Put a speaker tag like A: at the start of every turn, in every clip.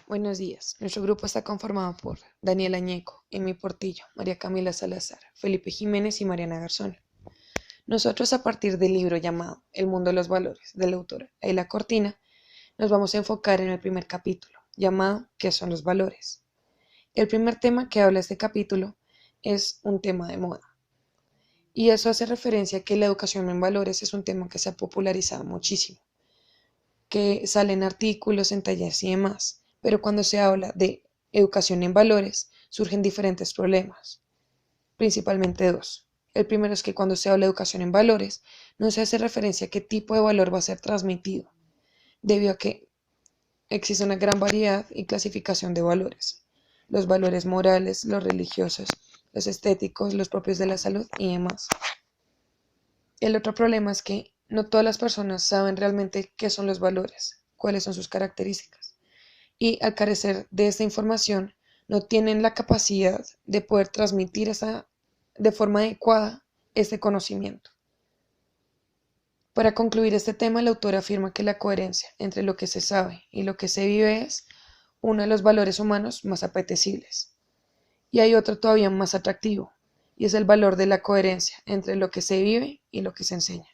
A: Buenos días. Nuestro grupo está conformado por Daniel Añeco, Emi Portillo, María Camila Salazar, Felipe Jiménez y Mariana Garzón. Nosotros, a partir del libro llamado El mundo de los valores, de la autora Ayla Cortina, nos vamos a enfocar en el primer capítulo, llamado ¿Qué son los valores? El primer tema que habla este capítulo es un tema de moda. Y eso hace referencia a que la educación en valores es un tema que se ha popularizado muchísimo, que salen artículos en talleres y demás. Pero cuando se habla de educación en valores, surgen diferentes problemas, principalmente dos. El primero es que cuando se habla de educación en valores, no se hace referencia a qué tipo de valor va a ser transmitido, debido a que existe una gran variedad y clasificación de valores. Los valores morales, los religiosos, los estéticos, los propios de la salud y demás. El otro problema es que no todas las personas saben realmente qué son los valores, cuáles son sus características. Y al carecer de esta información, no tienen la capacidad de poder transmitir de forma adecuada este conocimiento. Para concluir este tema, el autor afirma que la coherencia entre lo que se sabe y lo que se vive es uno de los valores humanos más apetecibles. Y hay otro todavía más atractivo, y es el valor de la coherencia entre lo que se vive y lo que se enseña.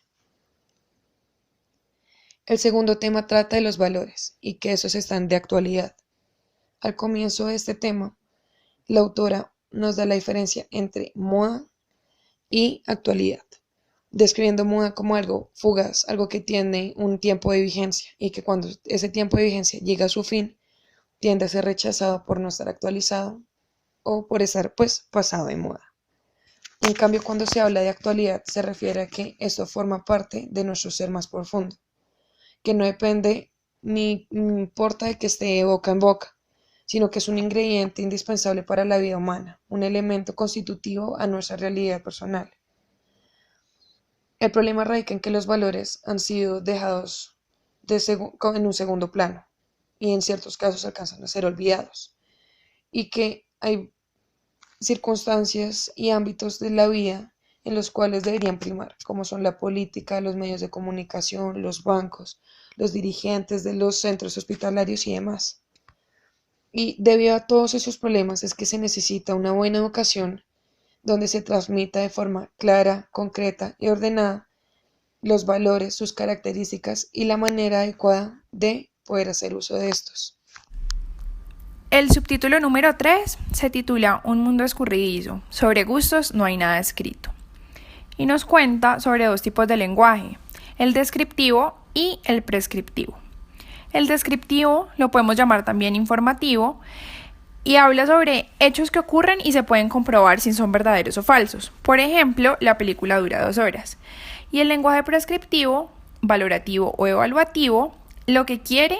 A: El segundo tema trata de los valores y que esos están de actualidad. Al comienzo de este tema, la autora nos da la diferencia entre moda y actualidad, describiendo moda como algo fugaz, algo que tiene un tiempo de vigencia y que cuando ese tiempo de vigencia llega a su fin, tiende a ser rechazado por no estar actualizado o por estar pasado de moda. En cambio, cuando se habla de actualidad, se refiere a que esto forma parte de nuestro ser más profundo, que no depende ni importa de que esté de boca en boca, sino que es un ingrediente indispensable para la vida humana, un elemento constitutivo a nuestra realidad personal. El problema radica en que los valores han sido dejados en un segundo plano y en ciertos casos alcanzan a ser olvidados, y que hay circunstancias y ámbitos de la vida en los cuales deberían primar, como son la política, los medios de comunicación, los bancos, los dirigentes de los centros hospitalarios y demás. Y debido a todos esos problemas es que se necesita una buena educación donde se transmita de forma clara, concreta y ordenada los valores, sus características y la manera adecuada de poder hacer uso de estos.
B: El subtítulo número 3 se titula Un mundo escurridizo. Sobre gustos no hay nada escrito. Y nos cuenta sobre dos tipos de lenguaje, el descriptivo y el prescriptivo. El descriptivo lo podemos llamar también informativo y habla sobre hechos que ocurren y se pueden comprobar si son verdaderos o falsos. Por ejemplo, la película dura 2 horas. Y el lenguaje prescriptivo, valorativo o evaluativo, lo que quiere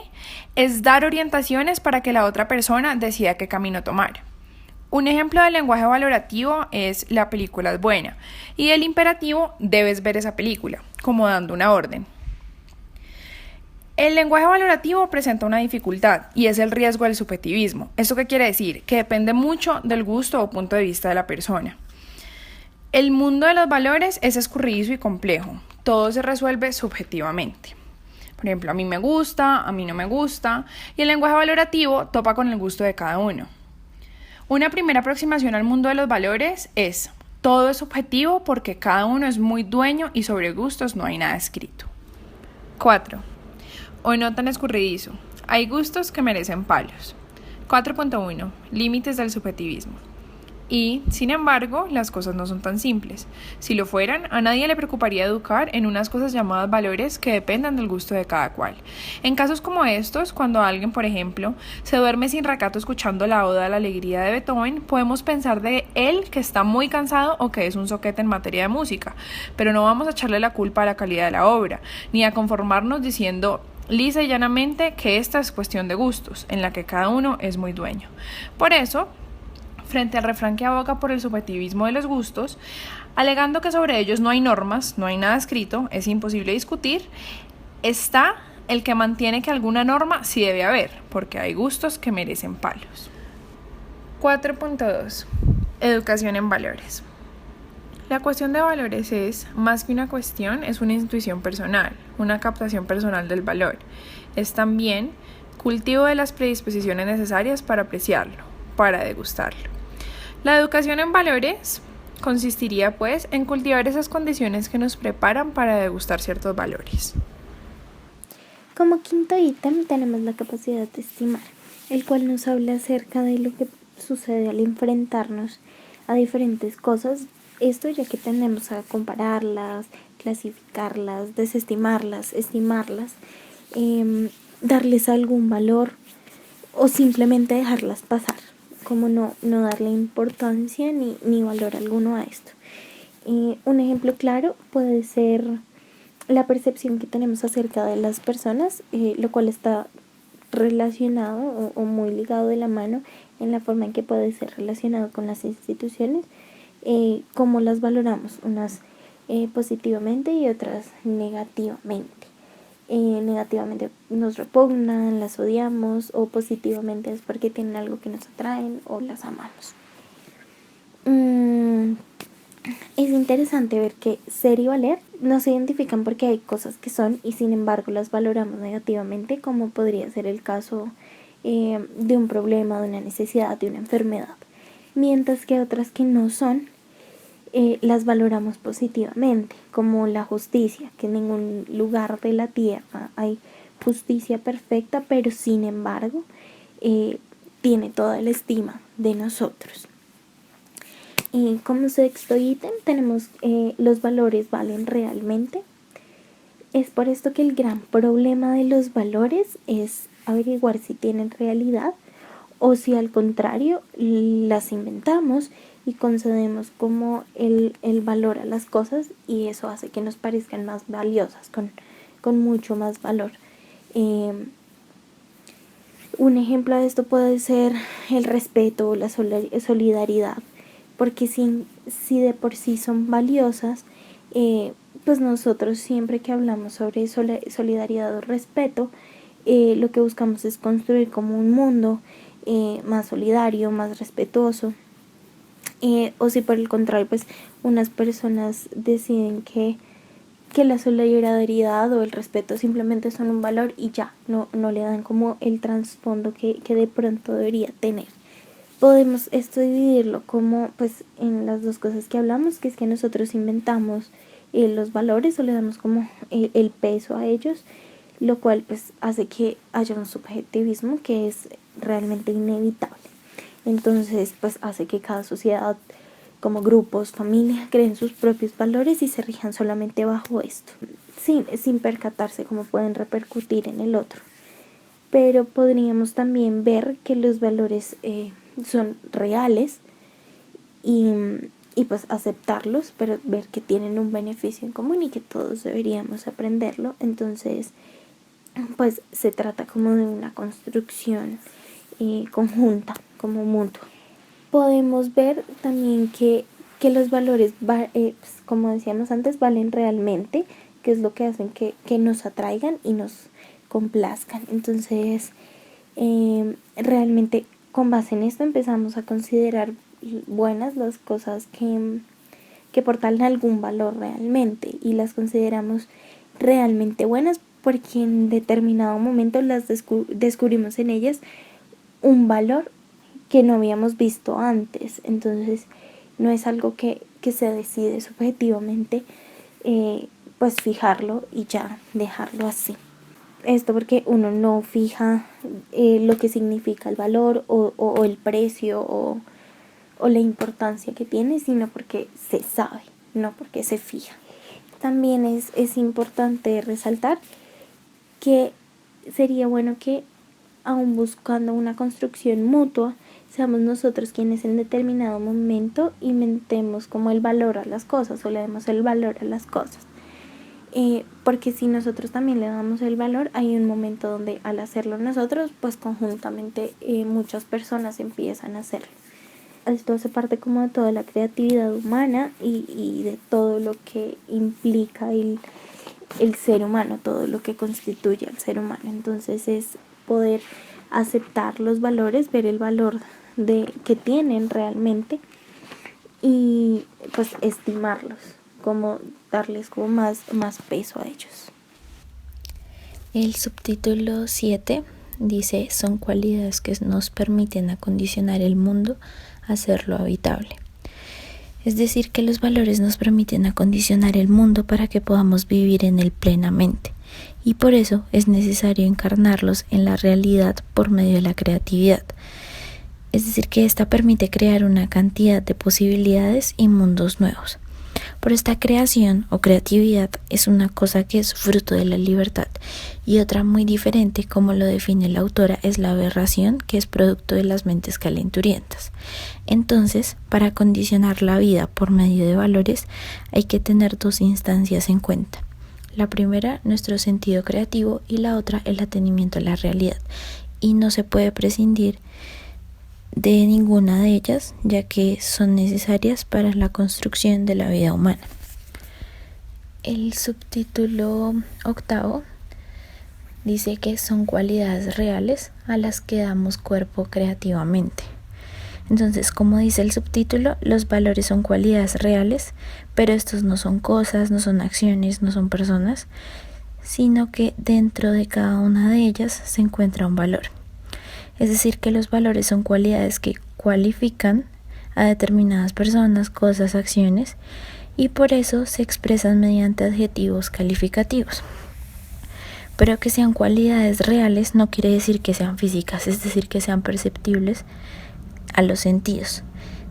B: es dar orientaciones para que la otra persona decida qué camino tomar. Un ejemplo de lenguaje valorativo es la película es buena y el imperativo debes ver esa película, como dando una orden. El lenguaje valorativo presenta una dificultad y es el riesgo del subjetivismo. ¿Esto qué quiere decir? Que depende mucho del gusto o punto de vista de la persona. El mundo de los valores es escurridizo y complejo. Todo se resuelve subjetivamente. Por ejemplo, a mí me gusta, a mí no me gusta, y el lenguaje valorativo topa con el gusto de cada uno. Una primera aproximación al mundo de los valores es: todo es subjetivo porque cada uno es muy dueño y sobre gustos no hay nada escrito. 4. O no tan escurridizo. Hay gustos que merecen palos. 4.1. Límites del subjetivismo. Y, sin embargo, las cosas no son tan simples. Si lo fueran, a nadie le preocuparía educar en unas cosas llamadas valores que dependan del gusto de cada cual. En casos como estos, cuando alguien, por ejemplo, se duerme sin recato escuchando la Oda a la Alegría de Beethoven, podemos pensar de él que está muy cansado o que es un soquete en materia de música, pero no vamos a echarle la culpa a la calidad de la obra, ni a conformarnos diciendo lisa y llanamente que esta es cuestión de gustos, en la que cada uno es muy dueño. Por eso, frente al refrán que aboga por el subjetivismo de los gustos, alegando que sobre ellos no hay normas, no hay nada escrito, es imposible discutir, está el que mantiene que alguna norma sí debe haber, porque hay gustos que merecen palos. 4.2. Educación en valores. La cuestión de valores es, más que una cuestión, es una intuición personal, una captación personal del valor. Es también cultivo de las predisposiciones necesarias para apreciarlo, para degustarlo. La educación en valores consistiría pues en cultivar esas condiciones que nos preparan para degustar ciertos valores.
C: Como quinto ítem tenemos la capacidad de estimar, el cual nos habla acerca de lo que sucede al enfrentarnos a diferentes cosas. Esto ya que tendemos a compararlas, clasificarlas, desestimarlas, estimarlas, darles algún valor o simplemente dejarlas pasar, como no darle importancia ni valor alguno a esto. Un ejemplo claro puede ser la percepción que tenemos acerca de las personas, lo cual está relacionado o muy ligado de la mano en la forma en que puede ser relacionado con las instituciones, cómo las valoramos, unas positivamente y otras negativamente. Negativamente nos repugnan, las odiamos, o positivamente es porque tienen algo que nos atraen o las amamos. Es interesante ver que ser y valer no se identifican porque hay cosas que son y sin embargo las valoramos negativamente, como podría ser el caso de un problema, de una necesidad, de una enfermedad, mientras que otras que no son las valoramos positivamente, como la justicia, que en ningún lugar de la tierra hay justicia perfecta, pero sin embargo tiene toda la estima de nosotros. Como sexto ítem tenemos los valores valen realmente. Es por esto que el gran problema de los valores es averiguar si tienen realidad o si al contrario las inventamos y concedemos como el valor a las cosas, y eso hace que nos parezcan más valiosas, con mucho más valor. Un ejemplo de esto puede ser el respeto o la solidaridad, porque si de por sí son valiosas, pues nosotros siempre que hablamos sobre solidaridad o respeto, lo que buscamos es construir como un mundo más solidario, más respetuoso. O si por el contrario, pues unas personas deciden que la solidaridad o el respeto simplemente son un valor y ya, no le dan como el trasfondo que de pronto debería tener. Podemos esto dividirlo como pues en las dos cosas que hablamos, que es que nosotros inventamos los valores o le damos como el peso a ellos, lo cual pues hace que haya un subjetivismo que es realmente inevitable. Entonces pues hace que cada sociedad, como grupos, familias, creen sus propios valores y se rijan solamente bajo esto, sin percatarse cómo pueden repercutir en el otro. Pero podríamos también ver que los valores son reales y pues aceptarlos, pero ver que tienen un beneficio en común y que todos deberíamos aprenderlo. Entonces pues se trata como de una construcción conjunta, como mutua. Podemos ver también que los valores, pues, como decíamos antes, valen realmente, que es lo que hacen que nos atraigan y nos complazcan. Entonces realmente con base en esto empezamos a considerar buenas las cosas que portan algún valor realmente, y las consideramos realmente buenas porque en determinado momento las descubrimos en ellas un valor que no habíamos visto antes. Entonces no es algo que se decide subjetivamente, pues fijarlo y ya dejarlo así. Esto porque uno no fija lo que significa el valor o el precio o la importancia que tiene, sino porque se sabe, no porque se fija. También es importante resaltar que sería bueno que, aun buscando una construcción mutua, seamos nosotros quienes en determinado momento inventemos como el valor a las cosas o le demos el valor a las cosas. Porque si nosotros también le damos el valor, hay un momento donde al hacerlo nosotros, pues conjuntamente muchas personas empiezan a hacerlo. Esto hace parte como de toda la creatividad humana y de todo lo que implica el ser humano, todo lo que constituye al ser humano. Entonces es poder aceptar los valores, ver el valor que tienen realmente y pues estimarlos, como darles como más peso a ellos.
D: El subtítulo 7
C: dice, son cualidades que nos permiten acondicionar el mundo a hacerlo habitable. Es decir, que los valores nos permiten acondicionar el mundo para que podamos vivir en él plenamente. Y por eso es necesario encarnarlos en la realidad por medio de la creatividad. Es decir, que esta permite crear una cantidad de posibilidades y mundos nuevos. Pero esta creación o creatividad es una cosa que es fruto de la libertad, y otra muy diferente, como lo define la autora, es la aberración, que es producto de las mentes calenturientas. Entonces, para condicionar la vida por medio de valores, hay que tener dos instancias en cuenta. La primera, nuestro sentido creativo, y la otra, el atenimiento a la realidad. Y no se puede prescindir de ninguna de ellas, ya que son necesarias para la construcción de la vida humana. El subtítulo 8 dice que son cualidades reales a las que damos cuerpo creativamente. Entonces, como dice el subtítulo, los valores son cualidades reales, pero estos no son cosas, no son acciones, no son personas, sino que dentro de cada una de ellas se encuentra un valor. Es decir, que los valores son cualidades que cualifican a determinadas personas, cosas, acciones, y por eso se expresan mediante adjetivos calificativos. Pero que sean cualidades reales no quiere decir que sean físicas, es decir, que sean perceptibles a los sentidos,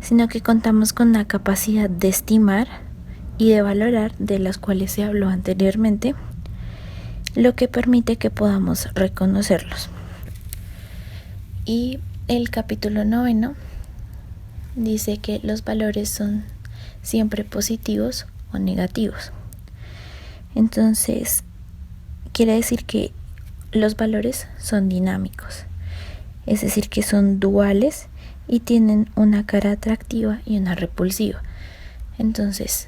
C: sino que contamos con una capacidad de estimar y de valorar, de las cuales se habló anteriormente, lo que permite que podamos reconocerlos. Y el capítulo 9 dice que los valores son siempre positivos o negativos. Entonces, quiere decir que los valores son dinámicos, es decir, que son duales y tienen una cara atractiva y una repulsiva. Entonces,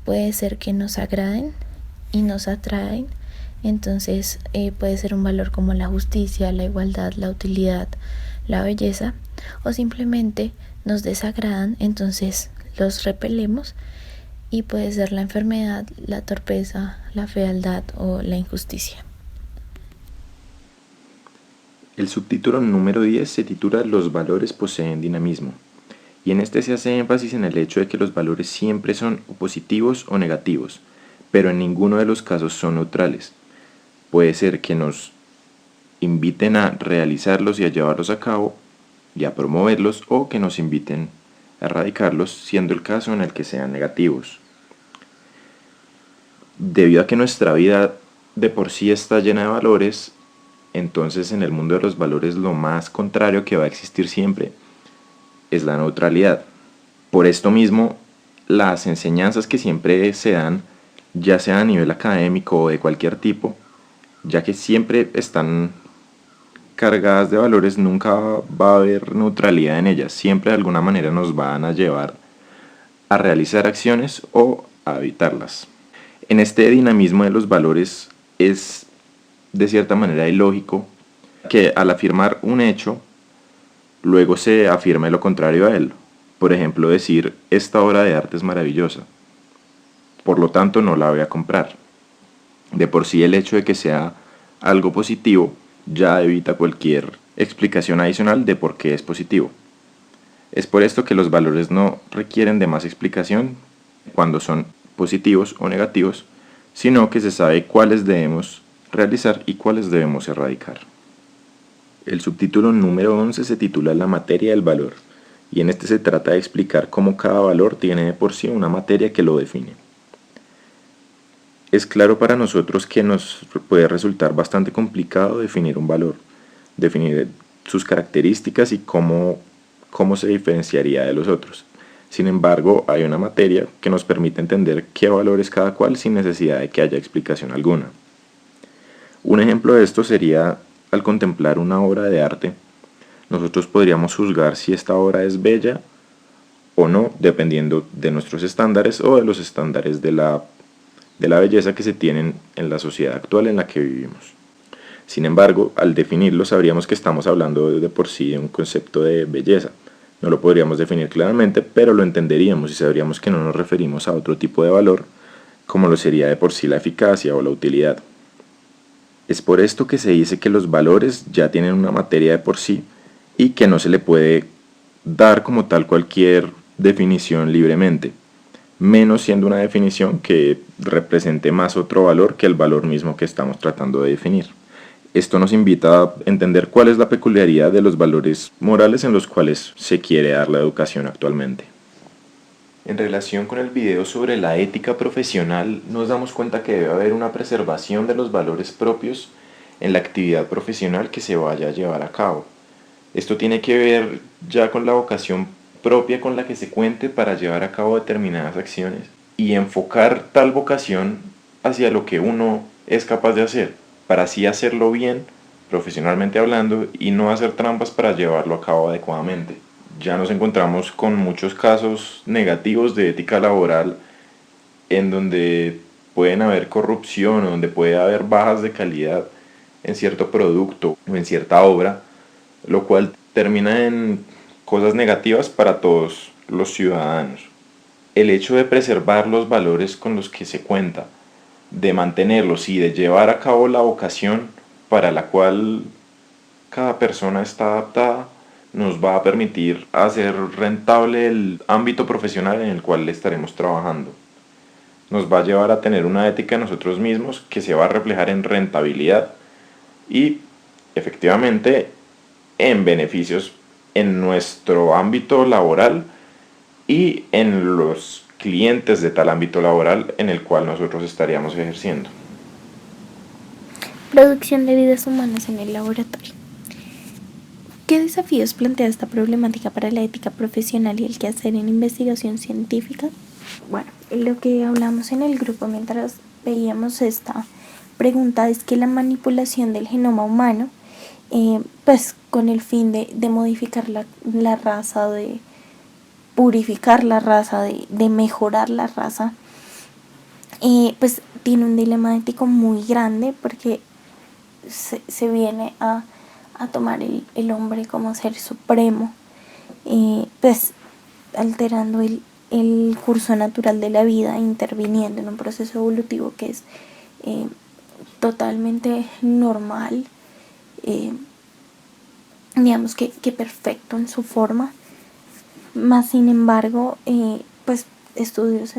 C: puede ser que nos agraden y nos atraen. Entonces puede ser un valor como la justicia, la igualdad, la utilidad, la belleza, o simplemente nos desagradan, entonces los repelemos, y puede ser la enfermedad, la torpeza, la fealdad o la injusticia.
D: El subtítulo número 10 se titula Los valores poseen dinamismo, y en este se hace énfasis en el hecho de que los valores siempre son o positivos o negativos, pero en ninguno de los casos son neutrales. Puede ser que nos inviten a realizarlos y a llevarlos a cabo y a promoverlos, o que nos inviten a erradicarlos, siendo el caso en el que sean negativos. Debido a que nuestra vida de por sí está llena de valores, entonces en el mundo de los valores lo más contrario que va a existir siempre es la neutralidad. Por esto mismo, las enseñanzas que siempre se dan, ya sea a nivel académico o de cualquier tipo, ya que siempre están cargadas de valores, nunca va a haber neutralidad en ellas. Siempre de alguna manera nos van a llevar a realizar acciones o a evitarlas. En este dinamismo de los valores es de cierta manera ilógico que al afirmar un hecho, luego se afirme lo contrario a él. Por ejemplo, decir, esta obra de arte es maravillosa, por lo tanto no la voy a comprar. De por sí el hecho de que sea algo positivo ya evita cualquier explicación adicional de por qué es positivo. Es por esto que los valores no requieren de más explicación cuando son positivos o negativos, sino que se sabe cuáles debemos realizar y cuáles debemos erradicar. El subtítulo número 11 se titula La materia del valor, y en este se trata de explicar cómo cada valor tiene de por sí una materia que lo define. Es claro para nosotros que nos puede resultar bastante complicado definir un valor, definir sus características y cómo se diferenciaría de los otros. Sin embargo, hay una materia que nos permite entender qué valor es cada cual sin necesidad de que haya explicación alguna. Un ejemplo de esto sería al contemplar una obra de arte. Nosotros podríamos juzgar si esta obra es bella o no, dependiendo de nuestros estándares o de los estándares de la belleza que se tienen en la sociedad actual en la que vivimos. Sin embargo, al definirlo sabríamos que estamos hablando de por sí de un concepto de belleza. No lo podríamos definir claramente, pero lo entenderíamos y sabríamos que no nos referimos a otro tipo de valor, como lo sería de por sí la eficacia o la utilidad. Es por esto que se dice que los valores ya tienen una materia de por sí y que no se le puede dar como tal cualquier definición libremente, menos siendo una definición que represente más otro valor que el valor mismo que estamos tratando de definir. Esto nos invita a entender cuál es la peculiaridad de los valores morales en los cuales se quiere dar la educación actualmente. En relación con el video sobre la ética profesional, nos damos cuenta que debe haber una preservación de los valores propios en la actividad profesional que se vaya a llevar a cabo. Esto tiene que ver ya con la vocación propia con la que se cuente para llevar a cabo determinadas acciones y enfocar tal vocación hacia lo que uno es capaz de hacer, para así hacerlo bien, profesionalmente hablando, y no hacer trampas para llevarlo a cabo adecuadamente. Ya nos encontramos con muchos casos negativos de ética laboral en donde pueden haber corrupción o donde puede haber bajas de calidad en cierto producto o en cierta obra, lo cual termina en cosas negativas para todos los ciudadanos. El hecho de preservar los valores con los que se cuenta, de mantenerlos y de llevar a cabo la vocación para la cual cada persona está adaptada, nos va a permitir hacer rentable el ámbito profesional en el cual estaremos trabajando. Nos va a llevar a tener una ética en nosotros mismos que se va a reflejar en rentabilidad y efectivamente en beneficios en nuestro ámbito laboral y en los clientes de tal ámbito laboral en el cual nosotros estaríamos ejerciendo.
C: Producción de vidas humanas en el laboratorio. ¿Qué desafíos plantea esta problemática para la ética profesional y el quehacer en investigación científica? Bueno, lo que hablamos en el grupo mientras veíamos esta pregunta es que la manipulación del genoma humano, pues con el fin de modificar la raza, de purificar la raza, de mejorar la raza, pues tiene un dilema ético muy grande porque se viene a tomar el hombre como ser supremo, pues alterando el curso natural de la vida, interviniendo en un proceso evolutivo que es totalmente normal, digamos que perfecto en su forma. Más sin embargo, pues estudios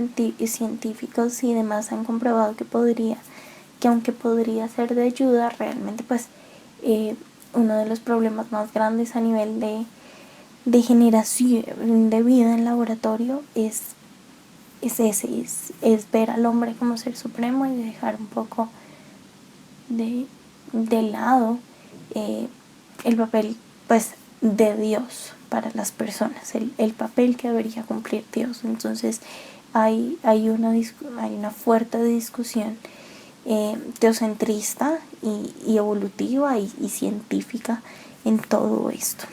C: científicos y demás han comprobado que aunque podría ser de ayuda, realmente pues uno de los problemas más grandes a nivel de generación de vida en laboratorio es ver al hombre como ser supremo y dejar un poco de lado el papel pues de Dios para las personas, el papel que debería cumplir Dios. Entonces hay una fuerte discusión teocentrista y evolutiva y científica en todo esto.